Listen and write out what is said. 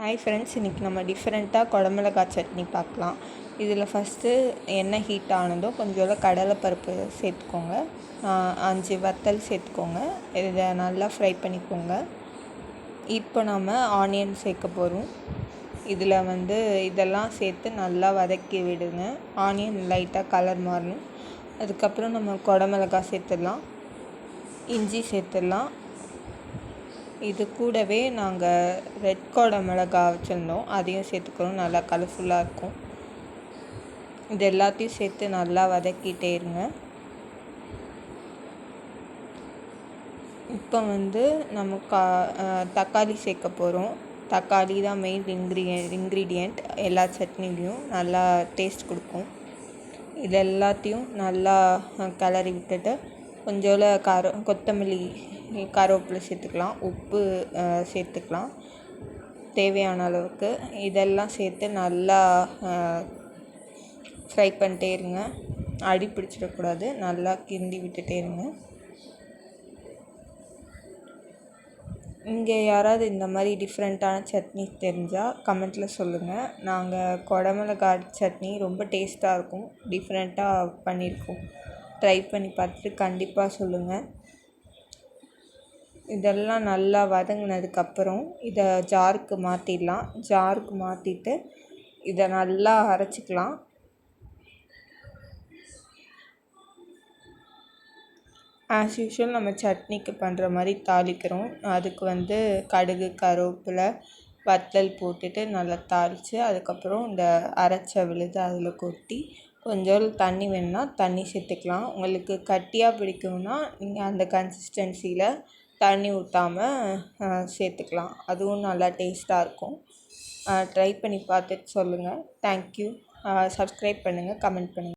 Hi friends, இன்றைக்கி நம்ம டிஃப்ரெண்ட்டாக குடமிளகாய் சட்னி பார்க்கலாம். இதில் ஃபஸ்ட்டு எண்ணெய் ஹீட் ஆனதும் கொஞ்சோண்டு கடலைப்பருப்பு சேர்த்துக்கோங்க. 5 வத்தல் சேர்த்துக்கோங்க. இதை நல்லா ஃப்ரை பண்ணிக்கோங்க. இப்போ நம்ம ஆனியன் சேர்க்க போகிறோம். இதில் இதெல்லாம் சேர்த்து நல்லா வதக்கி விடுங்க. ஆனியன் லைட்டாக கலர் மாறணும். அதுக்கப்புறம் நம்ம குடமிளகாய் சேர்த்துடலாம், இஞ்சி சேர்த்துடலாம். இது கூடவே நாங்கள் ரெட் குடமிளகாய் வச்சுருந்தோம், அதையும் சேர்த்துக்கிறோம். நல்லா கலர்ஃபுல்லாக இருக்கும். இது எல்லாத்தையும் சேர்த்து நல்லா வதக்கிட்டே இருங்க. இப்போ நம்ம தக்காளி சேர்க்க போகிறோம். தக்காளி தான் மெயின் இன்க்ரீடியண்ட் எல்லா சட்னிலையும், நல்லா டேஸ்ட் கொடுக்கும். இது எல்லாத்தையும் நல்லா கிளறி விட்டுட்டு கொஞ்சோண்டு கொத்தமல்லி, கருவேப்பிலை சேர்த்துக்கலாம். உப்பு சேர்த்துக்கலாம் தேவையான அளவுக்கு. இதெல்லாம் சேர்த்து நல்லா ஃப்ரை பண்ணிட்டே இருங்க. அடி பிடிச்சிடக்கூடாது. நல்லா கிண்டி விட்டுட்டே இருங்க. இங்கே யாராவது இந்த மாதிரி டிஃப்ரெண்ட்டான சட்னி தெரிஞ்சால் கமெண்ட்டில் சொல்லுங்கள். நாங்கள் குடமிளகாய் சட்னி ரொம்ப டேஸ்ட்டாக இருக்கும், டிஃப்ரெண்ட்டாக பண்ணியிருக்கோம். ட்ரை பண்ணி பார்த்துட்டு கண்டிப்பாக சொல்லுங்கள். இதெல்லாம் நல்லா வதங்கினதுக்கப்புறம் இதை ஜாருக்கு மாற்றிடலாம். ஜாருக்கு மாற்றிட்டு இதை நல்லா அரைச்சிக்கலாம். ஆஸ் யூஷுவல் நம்ம சட்னிக்கு பண்ணுற மாதிரி தாளிக்கிறோம். அதுக்கு கடுகு, கருவேப்பிலை, வத்தல் போட்டுட்டு நல்லா தாளித்து அதுக்கப்புறம் இந்த அரைச்ச விழுது அதில் கொட்டி கொஞ்சோண்டு தண்ணி வேணும்னா தண்ணி சேர்த்துக்கலாம். உங்களுக்கு கட்டியாக பிடிக்கும்னா நீங்கள் அந்த கன்சிஸ்டன்சியில் தண்ணி ஊற்றாமல் சேர்த்துக்கலாம். அதுவும் நல்லா டேஸ்ட்டாக இருக்கும். ட்ரை பண்ணி பார்த்துட்டு சொல்லுங்கள். தேங்க்யூ. சப்ஸ்கிரைப் பண்ணுங்கள், கமெண்ட் பண்ணுங்கள்.